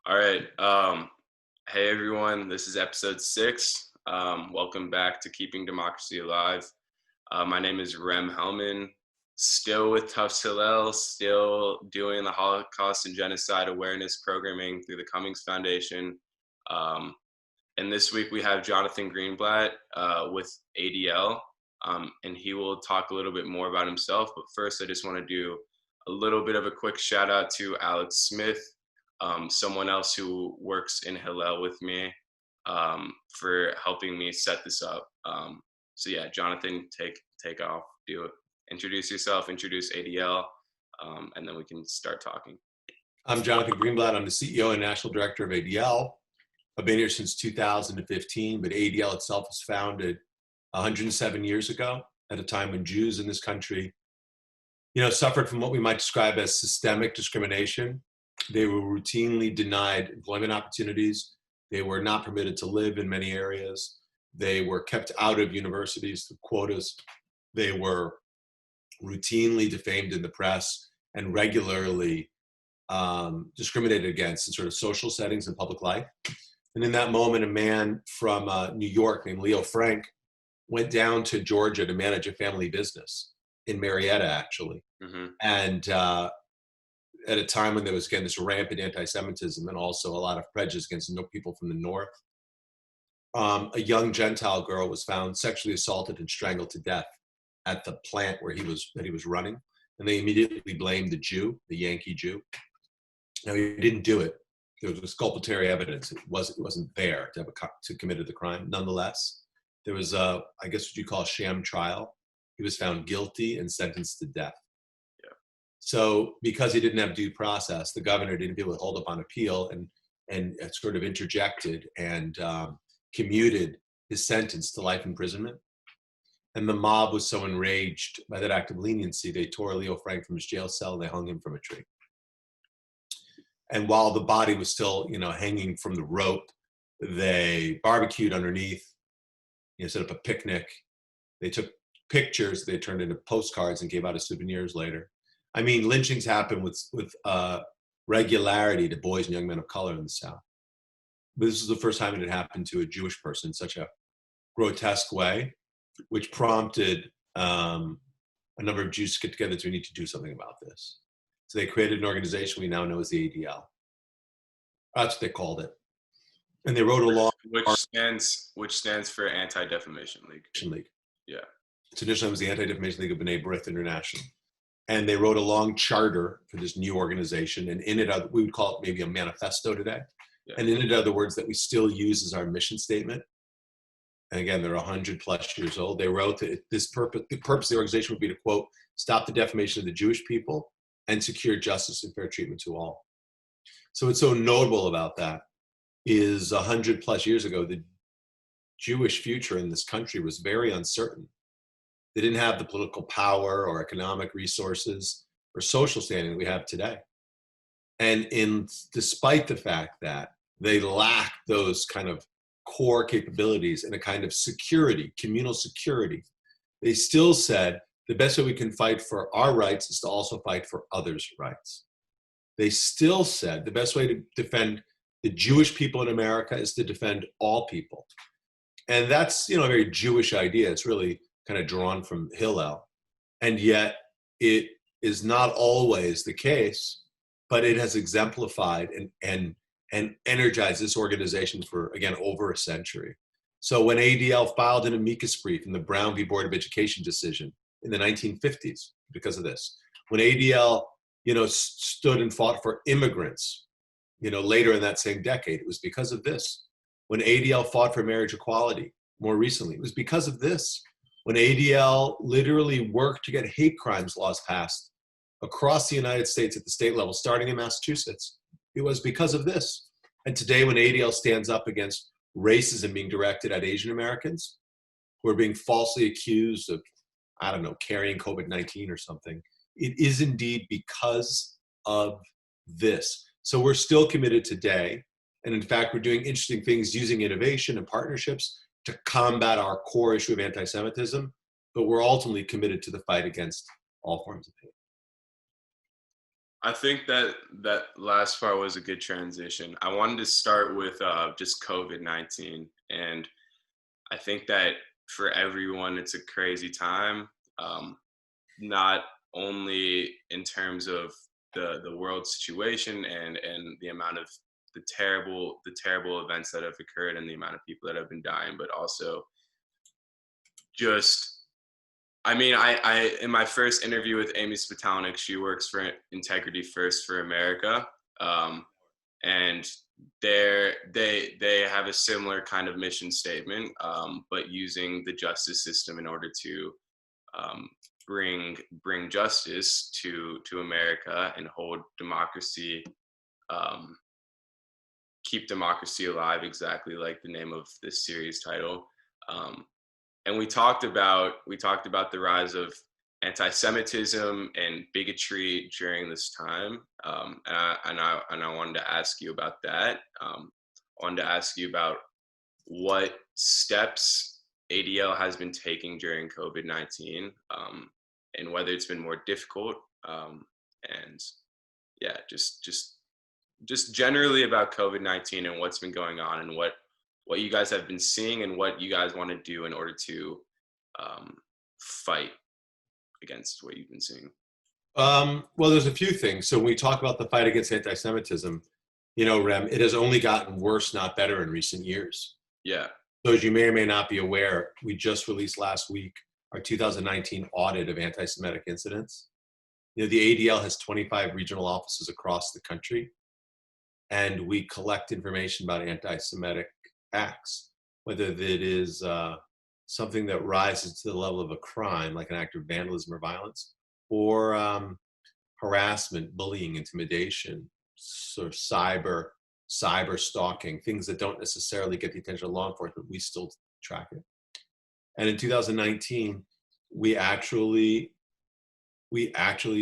All right. Hey, everyone. This is episode 6. Welcome back to Keeping Democracy Alive. My name is Rem Hellman, still with Tufts Hillel, still doing the Holocaust and Genocide Awareness Programming through the Cummings Foundation. Um, and this week we have Jonathan Greenblatt with ADL, and he will talk a little bit more about himself. But first, I just want to do a little bit of a quick shout out to Alex Smith, someone else who works in Hillel with me, for helping me set this up. So yeah, Jonathan, take off, do it. Introduce yourself, introduce ADL, and then we can start talking. I'm Jonathan Greenblatt. I'm the CEO and National Director of ADL. I've been here since 2015, but ADL itself was founded 107 years ago at a time when Jews in this country, suffered from what we might describe as systemic discrimination. They were routinely denied employment opportunities. They were not permitted to live in many areas. They were kept out of universities through quotas. They were routinely defamed in the press and regularly discriminated against in sort of social settings and public life. And in that moment, a man from New York named Leo Frank went down to Georgia to manage a family business in Marietta, actually. Mm-hmm. And at a time when there was, again, this rampant anti-Semitism and also a lot of prejudice against people from the North, a young Gentile girl was found sexually assaulted and strangled to death at the plant where he was running. And they immediately blamed the Jew, the Yankee Jew. Now, he didn't do it. There was exculpatory evidence. It wasn't there to committed the crime. Nonetheless, there was I guess what you call a sham trial. He was found guilty and sentenced to death. Yeah. So because he didn't have due process, the governor didn't be able to hold up on appeal and sort of interjected and commuted his sentence to life imprisonment. And the mob was so enraged by that act of leniency, they tore Leo Frank from his jail cell and they hung him from a tree. And while the body was still, hanging from the rope, they barbecued underneath, set up a picnic. They took pictures they turned into postcards and gave out as souvenirs later. I mean, lynchings happen with regularity to boys and young men of color in the South. But this is the first time it had happened to a Jewish person in such a grotesque way, which prompted a number of Jews to get together to need to do something about this. So they created an organization we now know as the ADL. That's what they called it. And they wrote a law. Which stands for Anti-Defamation League. Yeah. Traditionally, it was the Anti-Defamation League of B'nai B'rith International. And they wrote a long charter for this new organization. And in it, we would call it maybe a manifesto today. Yeah. And in it are the words that we still use as our mission statement. And again, they're 100 plus years old. They wrote that the purpose of the organization would be to, quote, stop the defamation of the Jewish people and secure justice and fair treatment to all. So what's so notable about that is 100 plus years ago, the Jewish future in this country was very uncertain. They didn't have the political power or economic resources or social standing that we have today. And despite the fact that they lacked those kind of core capabilities and a kind of security, communal security, they still said the best way we can fight for our rights is to also fight for others' rights. They still said the best way to defend the Jewish people in America is to defend all people. And that's, a very Jewish idea. It's really kind of drawn from Hillel. And yet it is not always the case, but it has exemplified and energized this organization for, again, over a century. So when ADL filed an amicus brief in the Brown v. Board of Education decision in the 1950s, because of this, when ADL, stood and fought for immigrants, later in that same decade, it was because of this. When ADL fought for marriage equality more recently, it was because of this. When ADL literally worked to get hate crimes laws passed across the United States at the state level, starting in Massachusetts, it was because of this. And today, when ADL stands up against racism being directed at Asian Americans who are being falsely accused of, carrying COVID-19 or something, it is indeed because of this. So we're still committed today. And in fact, we're doing interesting things using innovation and partnerships to combat our core issue of anti-Semitism, but we're ultimately committed to the fight against all forms of hate. I think that that last part was a good transition. I wanted to start with just COVID-19, and I think that for everyone, it's a crazy time. Um, not only in terms of the world situation and the amount of the terrible events that have occurred and the amount of people that have been dying, but also just I mean, I in my first interview with Amy Spitalik, she works for Integrity First for America, um, and they have a similar kind of mission statement, but using the justice system in order to um, bring justice to America and hold democracy, um, keep democracy alive, exactly like the name of this series title. Um, and we talked about the rise of anti-Semitism and bigotry during this time, and I wanted to ask you about that. I wanted to ask you about what steps ADL has been taking during COVID-19, and whether it's been more difficult, and yeah, just generally about COVID-19 and what's been going on and what you guys have been seeing and what you guys want to do in order to um, fight against what you've been seeing. Well, there's a few things. So when we talk about the fight against anti-Semitism, Rem, it has only gotten worse, not better, in recent years. Yeah. So as you may or may not be aware, we just released last week our 2019 audit of anti-Semitic incidents. The ADL has 25 regional offices across the country, and we collect information about anti-Semitic acts, whether it is something that rises to the level of a crime, like an act of vandalism or violence, or harassment, bullying, intimidation, sort of cyber stalking, things that don't necessarily get the attention of law enforcement. We still track it. And in 2019, we actually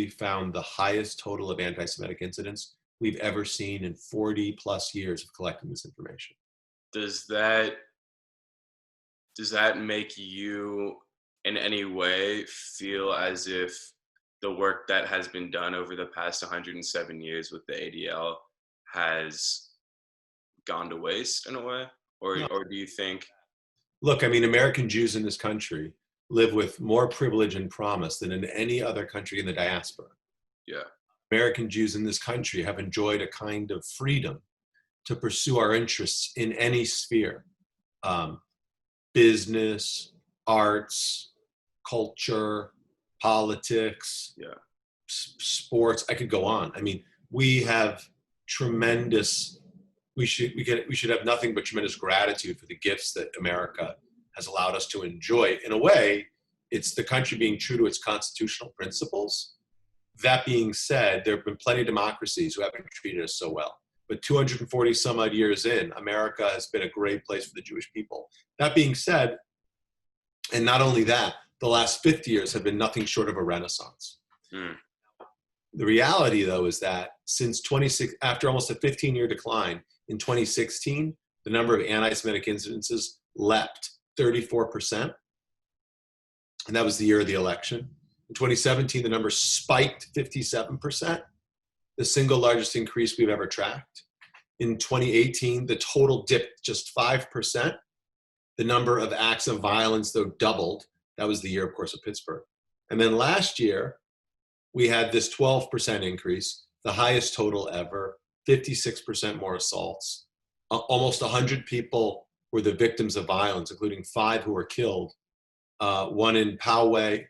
found the highest total of anti-Semitic incidents we've ever seen in 40 plus years of collecting this information. Does that make you in any way feel as if the work that has been done over the past 107 years with the ADL has gone to waste in a way? No. Or do you think? Look, I mean, American Jews in this country live with more privilege and promise than in any other country in the diaspora. Yeah. American Jews in this country have enjoyed a kind of freedom to pursue our interests in any sphere. Business, arts, culture, politics, Yeah. sports. I could go on. I mean, we have tremendous. We should have nothing but tremendous gratitude for the gifts that America has allowed us to enjoy. In a way, it's the country being true to its constitutional principles. That being said, there have been plenty of democracies who haven't treated us so well. But 240 some odd years in, America has been a great place for the Jewish people. That being said, and not only that, the last 50 years have been nothing short of a renaissance. Mm. The reality, though, is that after almost a 15-year decline, in 2016, the number of anti-Semitic incidences leapt 34%, and that was the year of the election. In 2017, the number spiked 57%, the single largest increase we've ever tracked. In 2018, the total dipped just 5%. The number of acts of violence, though, doubled. That was the year, of course, of Pittsburgh. And then last year, we had this 12% increase, the highest total ever, 56% more assaults. Almost 100 people were the victims of violence, including 5 who were killed, one in Poway,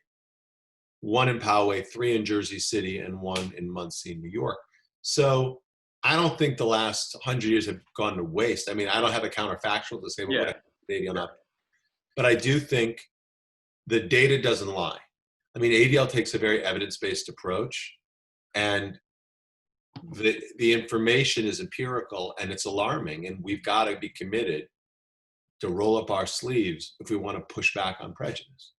3 in Jersey City, and 1 in Muncie, New York. So I don't think the last 100 years have gone to waste. I mean, I don't have a counterfactual to say, well, what ADL not. But I do think the data doesn't lie. I mean, ADL takes a very evidence-based approach, and the information is empirical, and it's alarming, and we've got to be committed to roll up our sleeves if we want to push back on prejudice.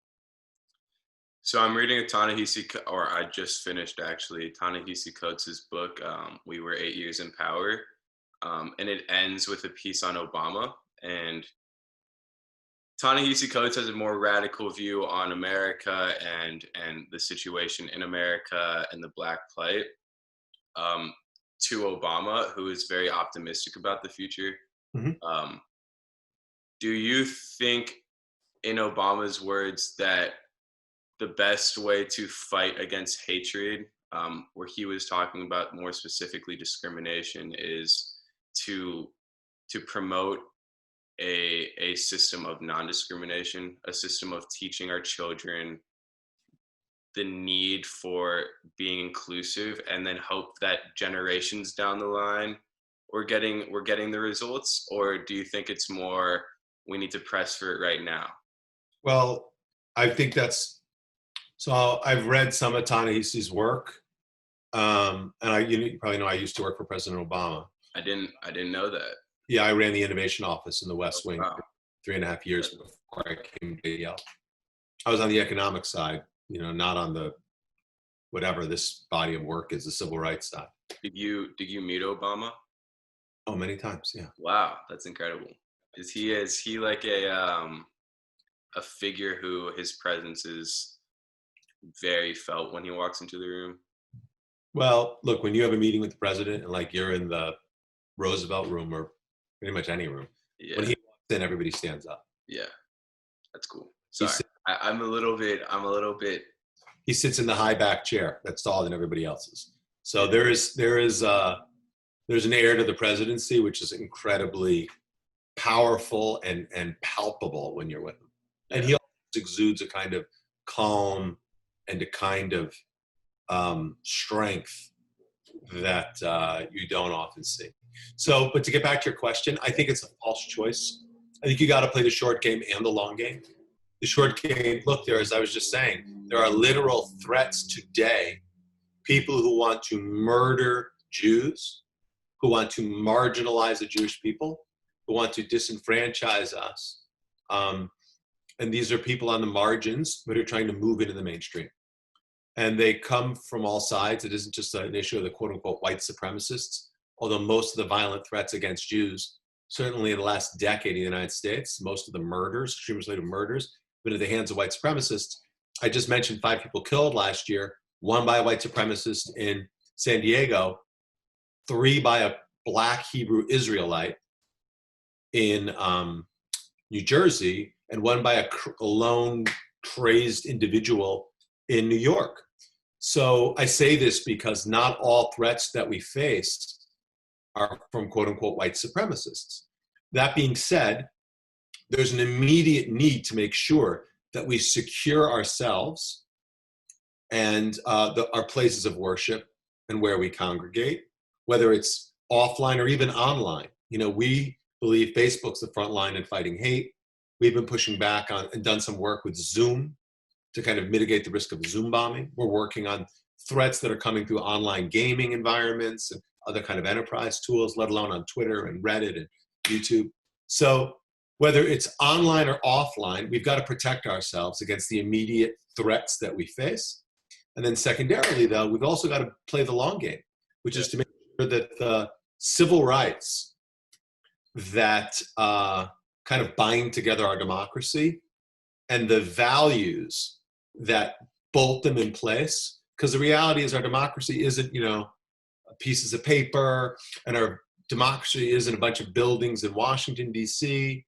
So I'm reading I just finished actually Ta-Nehisi Coates' book, We Were 8 Years in Power, and it ends with a piece on Obama. And Ta-Nehisi Coates has a more radical view on America and the situation in America and the Black plight. to Obama, who is very optimistic about the future. Mhm. Do you think, in Obama's words, that the best way to fight against hatred, where he was talking about more specifically discrimination, is to promote a system of non-discrimination, a system of teaching our children the need for being inclusive, and then hope that generations down the line we're getting the results? Or do you think it's more, we need to press for it right now? Well, I think that's so. I've read some of Ta-Nehisi's work, you probably know I used to work for President Obama. I didn't know that. Yeah, I ran the innovation office in the West Oh, Wing wow. for 3.5 years before I came to Yale. I was on the economic side, not on the whatever this body of work is, the civil rights side. Did you meet Obama? Oh, many times, yeah. Wow, that's incredible. Is he like a figure who his presence is very felt when he walks into the room? Well, look, when you have a meeting with the president and like you're in the Roosevelt room or pretty much any room, when Yeah, he walks in, everybody stands up. yeah, that's cool. He, Sorry, sit, I'm a little bit. he sits in the high back chair that's taller than everybody else's. So Yeah, there's an air to the presidency which is incredibly powerful and palpable when you're with him. And yeah, he also exudes a kind of calm and a kind of strength that you don't often see. So, but to get back to your question, I think it's a false choice. I think you got to play the short game and the long game. The short game, look, as I was just saying, there are literal threats today. People who want to murder Jews, who want to marginalize the Jewish people, who want to disenfranchise us. And these are people on the margins that are trying to move into the mainstream. And they come from all sides. It isn't just an issue of the quote unquote white supremacists, although most of the violent threats against Jews, certainly in the last decade in the United States, most of the murders, extremist related murders, been in the hands of white supremacists. I just mentioned 5 people killed last year, 1 by a white supremacist in San Diego, 3 by a Black Hebrew Israelite in New Jersey, and 1 by a lone crazed individual in New York. So I say this because not all threats that we face are from quote unquote white supremacists. That being said, there's an immediate need to make sure that we secure ourselves and our places of worship and where we congregate, whether it's offline or even online. We believe Facebook's the front line in fighting hate. We've been pushing back on and done some work with Zoom to kind of mitigate the risk of Zoom bombing. We're working on threats that are coming through online gaming environments and other kind of enterprise tools, let alone on Twitter and Reddit and YouTube. So whether it's online or offline, we've got to protect ourselves against the immediate threats that we face. And then secondarily, though, we've also got to play the long game, which is to make sure that the civil rights that kind of bind together our democracy and the values that bolt them in place. Because the reality is our democracy isn't, pieces of paper, and our democracy isn't a bunch of buildings in Washington, D.C.,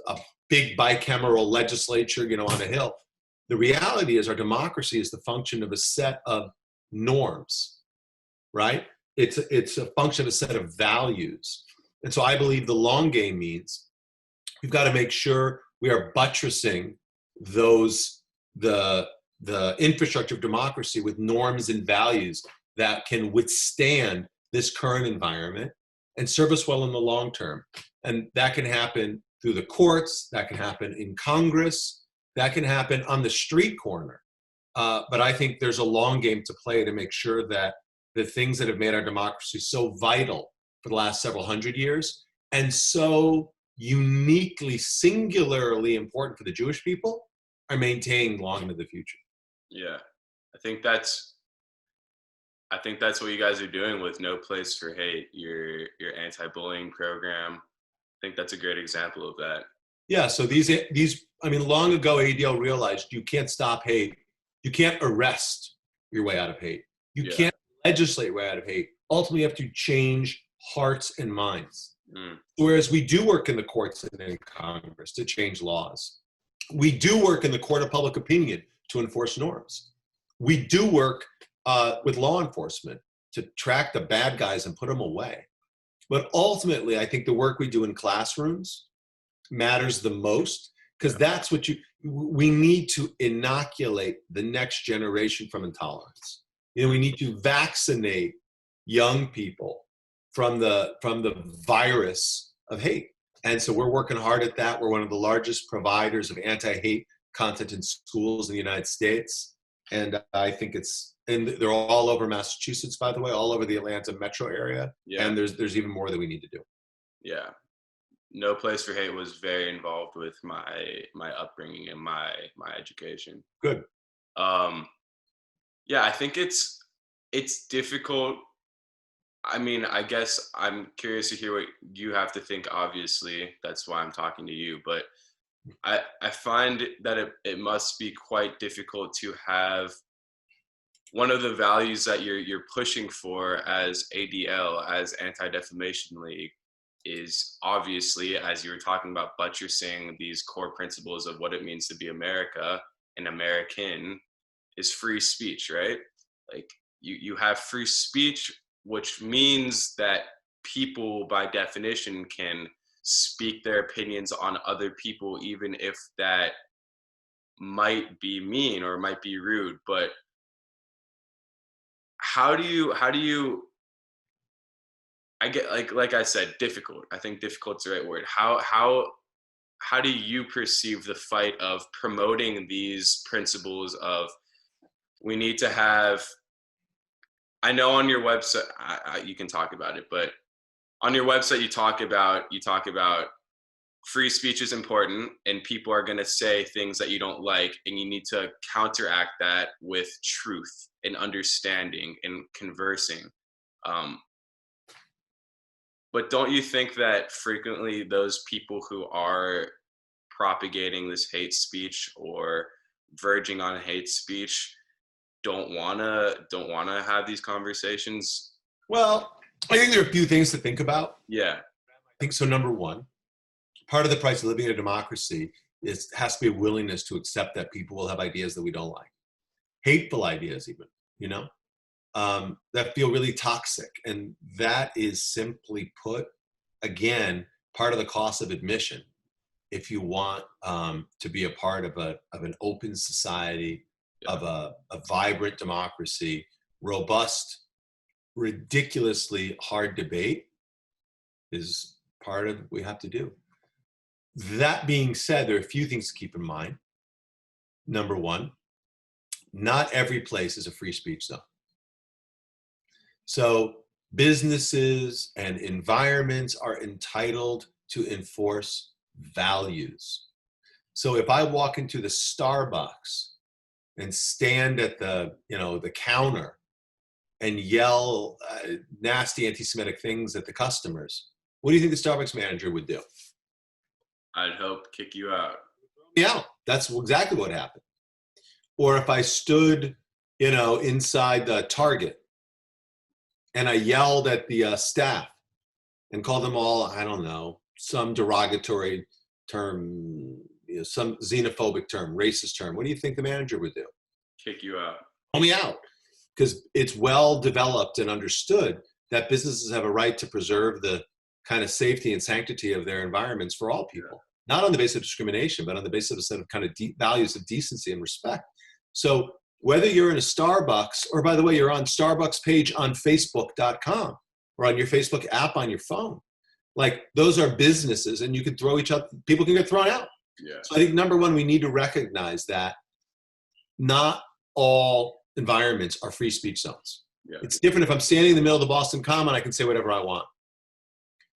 a big bicameral legislature, on a hill. The reality is our democracy is the function of a set of norms, right? It's a function of a set of values. And so I believe the long game means we've got to make sure we are buttressing the infrastructure of democracy with norms and values that can withstand this current environment and serve us well in the long term. And that can happen through the courts, that can happen in Congress, that can happen on the street corner. But I think there's a long game to play to make sure that the things that have made our democracy so vital for the last several hundred years and so uniquely, singularly important for the Jewish people are maintained long into the future. Yeah, I think that's what you guys are doing with No Place for Hate, your anti-bullying program. I think that's a great example of that. Yeah, so long ago ADL realized you can't stop hate. You can't arrest your way out of hate. You can't legislate right out of hate. Ultimately, you have to change hearts and minds. Mm. Whereas we do work in the courts and in Congress to change laws. We do work in the court of public opinion to enforce norms. We do work with law enforcement to track the bad guys and put them away. But ultimately, I think the work we do in classrooms matters the most, because that's what we need to inoculate the next generation from intolerance. We need to vaccinate young people from the virus of hate. And so we're working hard at that. We're one of the largest providers of anti-hate content in schools in the United States. And I think and they're all over Massachusetts, by the way, all over the Atlanta metro area. Yeah. And there's even more that we need to do. Yeah. No Place for Hate was very involved with my upbringing and my education. Good. Yeah, I think it's difficult. I mean, I guess I'm curious to hear what you have to think. Obviously, that's why I'm talking to you. But I find that it must be quite difficult to have one of the values that you're pushing for as ADL, as Anti-Defamation League, is obviously, as you were talking about, buttressing these core principles of what it means to be America and American, is free speech, right? Like you have free speech, which means that people by definition can speak their opinions on other people, even if that might be mean or might be rude. But how do you I get, like I said, difficult. I think difficult's the right word. How do you perceive the fight of promoting these principles of, we need to have, I know on your website, you can talk about it, but on your website you talk about free speech is important, and people are going to say things that you don't like, and you need to counteract that with truth and understanding and conversing. But don't you think that frequently those people who are propagating this hate speech or verging on hate speech don't wanna have these conversations? Well, I think there are a few things to think about. Yeah. I think so. Number one, part of the price of living in a democracy has to be a willingness to accept that people will have ideas that we don't like, hateful ideas even, that feel really toxic. And that is, simply put, again, part of the cost of admission if you want to be a part of an open society, of a vibrant democracy. Robust, ridiculously hard debate is part of what we have to do. That being said, there are a few things to keep in mind. Number one, not every place is a free speech zone. So businesses and environments are entitled to enforce values. So if I walk into the Starbucks and stand at the counter and yell nasty anti-Semitic things at the customers, what do you think the Starbucks manager would do? I'd hope kick you out. Yeah, that's exactly what happened. Or if I stood, inside the Target and I yelled at the staff and called them all, I don't know, some derogatory term, some xenophobic term, racist term, what do you think the manager would do? Kick you out. Call me out. Because it's well developed and understood that businesses have a right to preserve the kind of safety and sanctity of their environments for all people, not on the basis of discrimination, but on the basis of a set of kind of deep values of decency and respect. So whether you're in a Starbucks, or by the way, you're on Starbucks page on Facebook.com or on your Facebook app on your phone, like those are businesses, and you can throw people can get thrown out. Yeah. So I think number one, we need to recognize that not all environments are free speech zones. Yeah. It's different if I'm standing in the middle of the Boston Common, I can say whatever I want.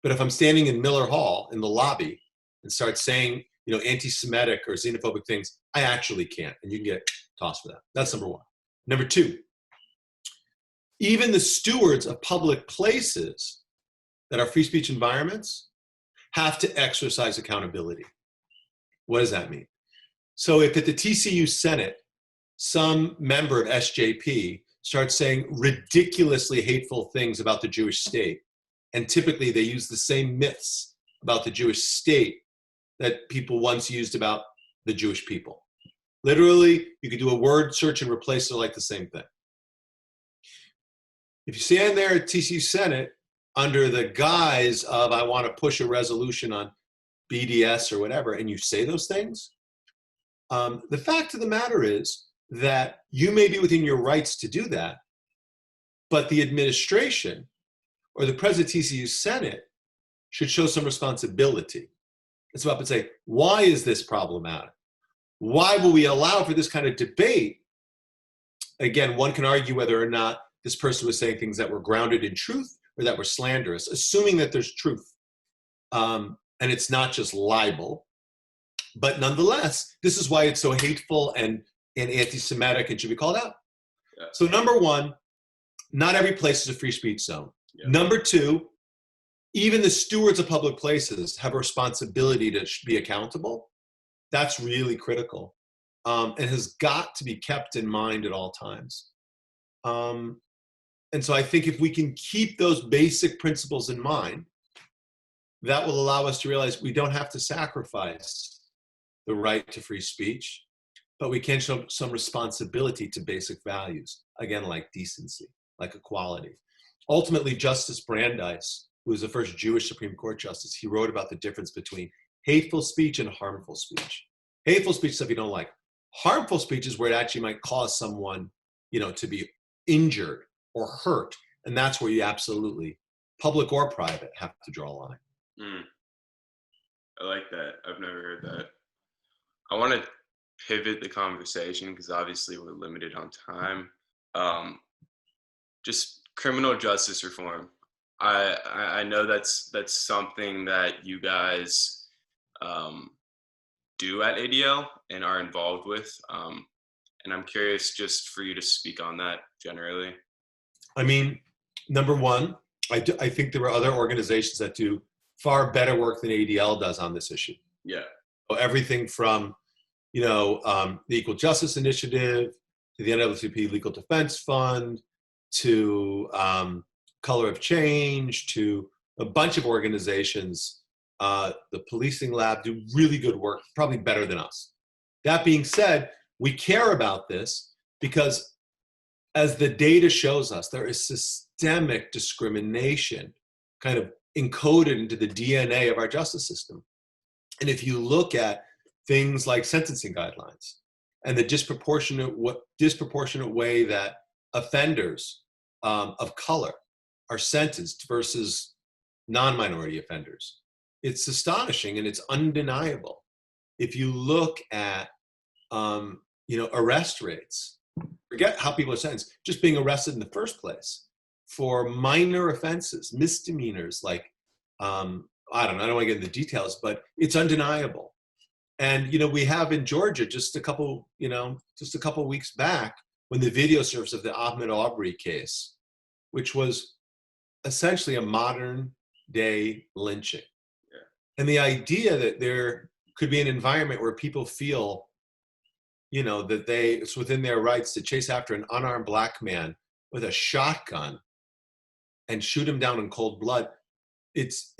But if I'm standing in Miller Hall in the lobby and start saying, anti-Semitic or xenophobic things, I actually can't, and you can get tossed for that. That's number one. Number two, even the stewards of public places that are free speech environments have to exercise accountability. What does that mean? So if at the TCU Senate, some member of SJP start saying ridiculously hateful things about the Jewish state. And typically they use the same myths about the Jewish state that people once used about the Jewish people. Literally, you could do a word search and replace it like the same thing. If you stand there at TCU Senate under the guise of, I want to push a resolution on BDS or whatever, and you say those things, the fact of the matter is that you may be within your rights to do that, but the administration or the president of TCU Senate should show some responsibility. It's up and say, why is this problematic? Why will we allow for this kind of debate? Again, one can argue whether or not this person was saying things that were grounded in truth or that were slanderous, assuming that there's truth. And it's not just libel. But nonetheless, this is why it's so hateful and anti-Semitic and should be called out. Yeah. So number one, not every place is a free speech zone. Yeah. Number two, even the stewards of public places have a responsibility to be accountable. That's really critical and has got to be kept in mind at all times. And so I think if we can keep those basic principles in mind, that will allow us to realize we don't have to sacrifice the right to free speech, but we can show some responsibility to basic values, again, like decency, like equality. Ultimately, Justice Brandeis, who was the first Jewish Supreme Court justice, he wrote about the difference between hateful speech and harmful speech. Hateful speech is stuff you don't like. Harmful speech is where it actually might cause someone, to be injured or hurt. And that's where you absolutely, public or private, have to draw a line. I like that. I've never heard that. I want to pivot the conversation because obviously we're limited on time. Just criminal justice reform. I know that's something that you guys do at ADL and are involved with. And I'm curious just for you to speak on that generally. I mean, number one, I think there are other organizations that do far better work than ADL does on this issue. Yeah. So everything from, the Equal Justice Initiative, to the NAACP Legal Defense Fund, to Color of Change, to a bunch of organizations. The Policing Lab do really good work, probably better than us. That being said, we care about this because as the data shows us, there is systemic discrimination kind of encoded into the DNA of our justice system. And if you look at things like sentencing guidelines and the disproportionate way that offenders of color are sentenced versus non-minority offenders, it's astonishing and it's undeniable. If you look at arrest rates, forget how people are sentenced, just being arrested in the first place for minor offenses, misdemeanors, like I don't want to get into the details, but it's undeniable. And we have in Georgia just a couple weeks back when the video surfaced of the Ahmaud Arbery case, which was essentially a modern day lynching. Yeah. And the idea that there could be an environment where people feel that it's within their rights to chase after an unarmed black man with a shotgun and shoot him down in cold blood. It's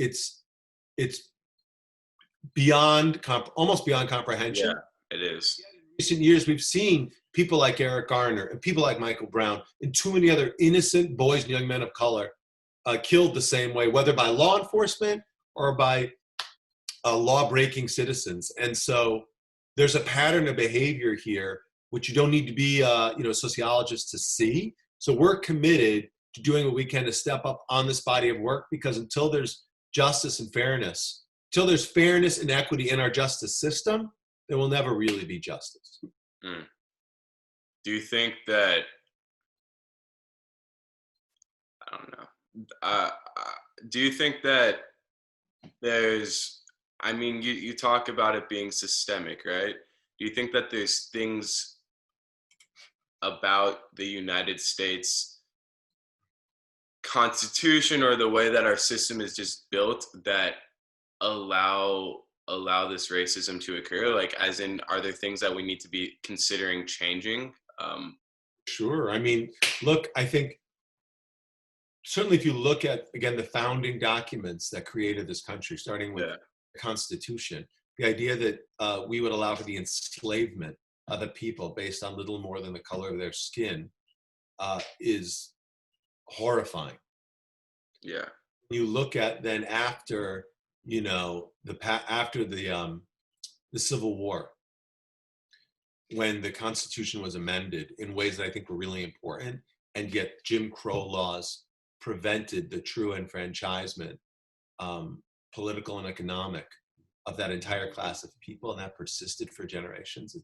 almost beyond comprehension. Yeah, it is. In recent years, we've seen people like Eric Garner and people like Michael Brown and too many other innocent boys and young men of color killed the same way, whether by law enforcement or by law-breaking citizens. And so there's a pattern of behavior here, which you don't need to be a sociologist to see. So we're committed to doing what we can to step up on this body of work, because until there's justice and fairness, until there's fairness and equity in our justice system, there will never really be justice. Do you think that, I don't know, do you think that you talk about it being systemic, right? Do you think that there's things about the United States Constitution or the way that our system is just built that allow this racism to occur? Like, as in, are there things that we need to be considering changing? Sure. I mean, look, I think certainly if you look at, again, the founding documents that created this country, starting with Yeah. the Constitution, the idea that we would allow for the enslavement of the people based on little more than the color of their skin is horrifying. Yeah. You look at then after, after the Civil War, when the Constitution was amended in ways that I think were really important, and yet Jim Crow laws prevented the true enfranchisement, political and economic, of that entire class of people, and that persisted for generations.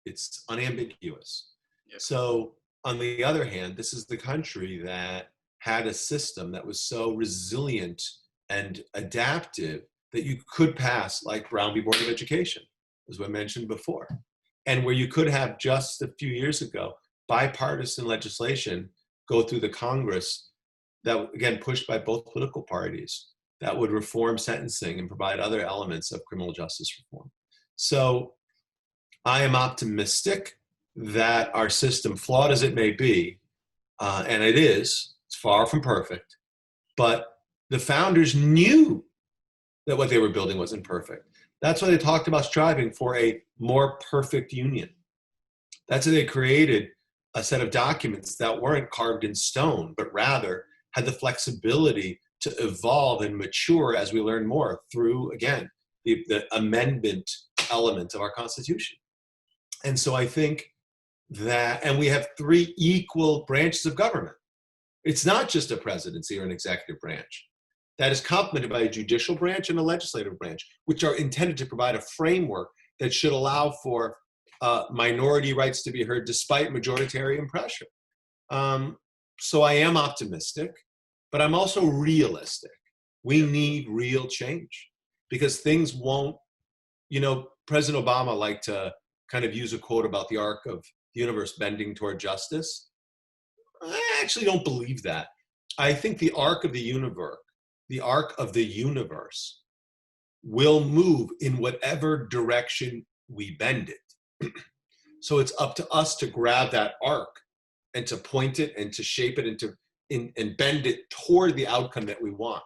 It's unambiguous. Yeah. So on the other hand, this is the country that had a system that was so resilient and adaptive that you could pass like Brown v. Board of Education, as we mentioned before, and where you could have just a few years ago bipartisan legislation go through the Congress that, again, pushed by both political parties, that would reform sentencing and provide other elements of criminal justice reform. So I am optimistic that our system, flawed as it may be, and it's far from perfect, but the founders knew that what they were building wasn't perfect. That's why they talked about striving for a more perfect union. That's why they created a set of documents that weren't carved in stone, but rather had the flexibility to evolve and mature as we learn more through, again, the amendment element of our Constitution. And so I think that, and we have 3 equal branches of government. It's not just a presidency or an executive branch. That is complemented by a judicial branch and a legislative branch, which are intended to provide a framework that should allow for minority rights to be heard despite majoritarian pressure. So I am optimistic, but I'm also realistic. We need real change because things won't, President Obama liked to kind of use a quote about the arc of the universe bending toward justice. I actually don't believe that. I think the arc of the universe will move in whatever direction we bend it. So it's up to us to grab that arc and to point it and to shape it and bend it toward the outcome that we want.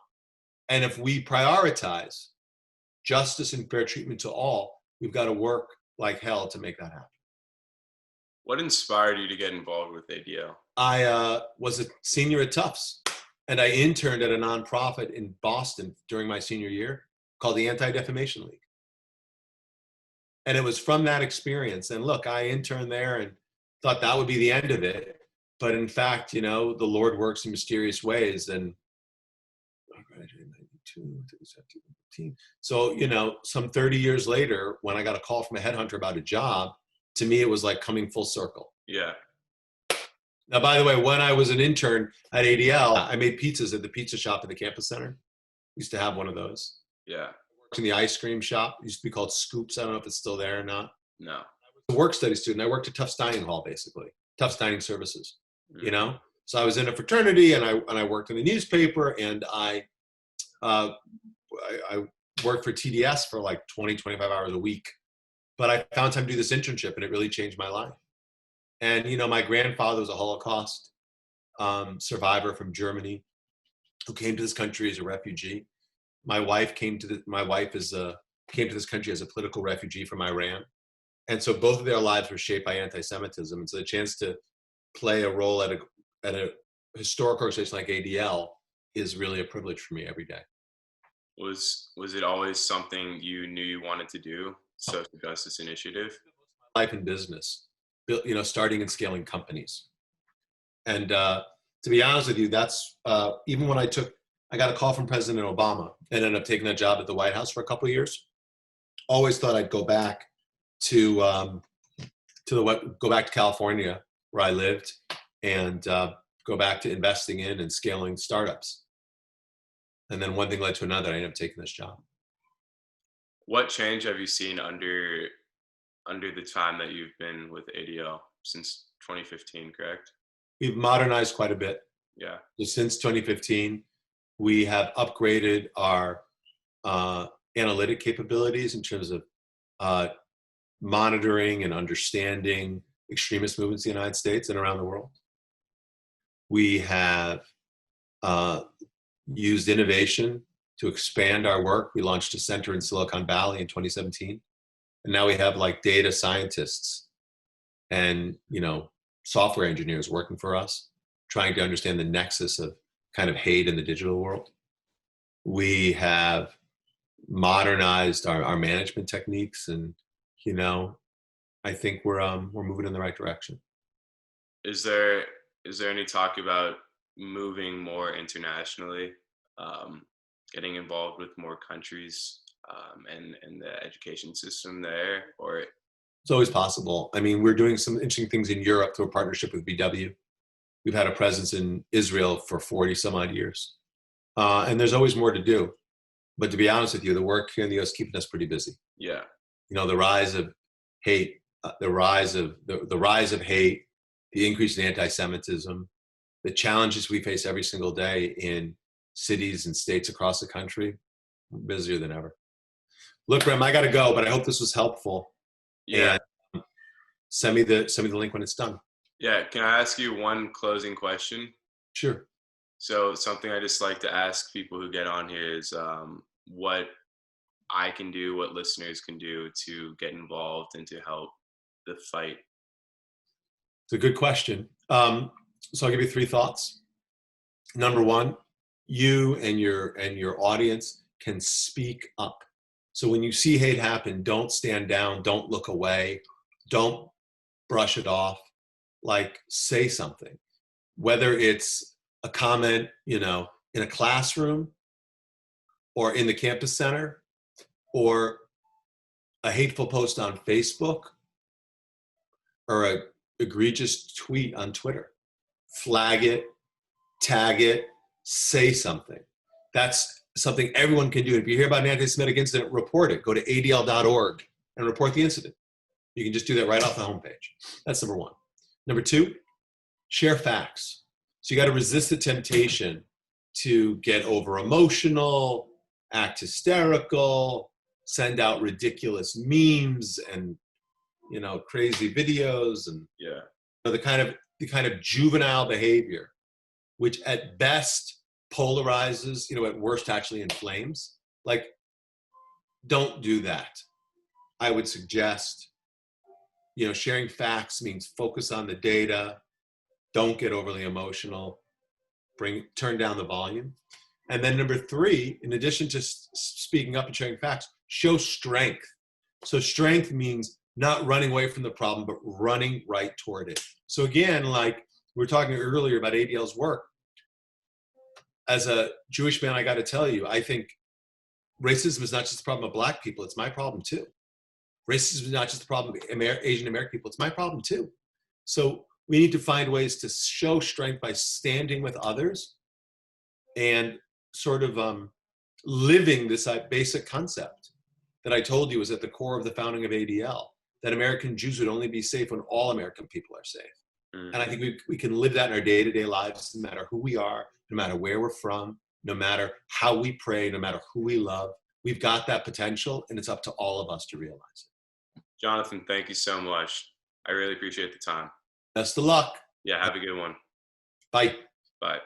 And if we prioritize justice and fair treatment to all, we've got to work like hell to make that happen. What inspired you to get involved with ADL? I was a senior at Tufts, and I interned at a nonprofit in Boston during my senior year called the Anti-Defamation League. And it was from that experience. And look, I interned there and thought that would be the end of it. But in fact, the Lord works in mysterious ways. And I graduated in 92, so, some 30 years later, when I got a call from a headhunter about a job, to me, it was like coming full circle. Yeah. Now, by the way, when I was an intern at ADL, I made pizzas at the pizza shop at the campus center. Used to have one of those. Yeah. Worked in the ice cream shop. It used to be called Scoops. I don't know if it's still there or not. No. I was a work study student. I worked at Tufts Dining Hall, basically. Tufts Dining Services, So I was in a fraternity, and I worked in the newspaper, and I worked for TDS for like 20, 25 hours a week. But I found time to do this internship, and it really changed my life. And, my grandfather was a Holocaust survivor from Germany who came to this country as a refugee. My wife came to this country as a political refugee from Iran. And so both of their lives were shaped by anti-Semitism. And so the chance to play a role at a historic organization like ADL is really a privilege for me every day. Was it always something you knew you wanted to do, social justice initiative? Life and business, starting and scaling companies. And to be honest with you, that's even when I got a call from President Obama and ended up taking that job at the White House for a couple of years. Always thought I'd go back to California where I lived and go back to investing in and scaling startups. And then one thing led to another. I ended up taking this job. What change have you seen under the time that you've been with ADL since 2015, correct? We've modernized quite a bit. Yeah. So since 2015, we have upgraded our analytic capabilities in terms of monitoring and understanding extremist movements in the United States and around the world. We have used innovation to expand our work. We launched a center in Silicon Valley in 2017. And now we have like data scientists and, software engineers working for us, trying to understand the nexus of kind of hate in the digital world. We have modernized our management techniques, and, I think we're moving in the right direction. Is there any talk about moving more internationally, getting involved with more countries, and the education system there, or? It's always possible. I mean, we're doing some interesting things in Europe through a partnership with VW. We've had a presence in Israel for 40 some odd years. And there's always more to do. But to be honest with you, the work here in the US is keeping us pretty busy. Yeah. The rise of hate, the rise of hate, the increase in anti-Semitism, the challenges we face every single day in cities and states across the country, we're busier than ever. Look, Rem, I got to go, but I hope this was helpful. Yeah. And send me the link when it's done. Yeah. Can I ask you one closing question? Sure. So something I just like to ask people who get on here is what I can do, what listeners can do to get involved and to help the fight. It's a good question. So I'll give you 3 thoughts. Number 1, you and your audience can speak up. So when you see hate happen, don't stand down, don't look away, don't brush it off. Like, say something. Whether it's a comment, in a classroom or in the campus center, or a hateful post on Facebook, or a egregious tweet on Twitter. Flag it, tag it, say something. That's something everyone can do. If you hear about an anti-Semitic incident, report it. Go to adl.org and report the incident. You can just do that right off the homepage. That's number 1. Number 2, share facts. So you got to resist the temptation to get over emotional, act hysterical, send out ridiculous memes and, crazy videos, and the kind of juvenile behavior, which at best polarizes, at worst actually inflames. Like, don't do that. I would suggest, sharing facts means focus on the data. Don't get overly emotional. Turn down the volume. And then number 3, in addition to speaking up and sharing facts, show strength. So strength means not running away from the problem, but running right toward it. So again, like we were talking earlier about ADL's work, as a Jewish man, I got to tell you, I think racism is not just the problem of Black people, it's my problem too. Racism is not just the problem of Asian American people, it's my problem too. So we need to find ways to show strength by standing with others and sort of living this basic concept that I told you was at the core of the founding of ADL, that American Jews would only be safe when all American people are safe. Mm-hmm. And I think we can live that in our day-to-day lives, no matter who we are, no matter where we're from, no matter how we pray, no matter who we love. We've got that potential, and it's up to all of us to realize it. Jonathan, thank you so much. I really appreciate the time. Best of luck. Yeah, have a good one. Bye. Bye.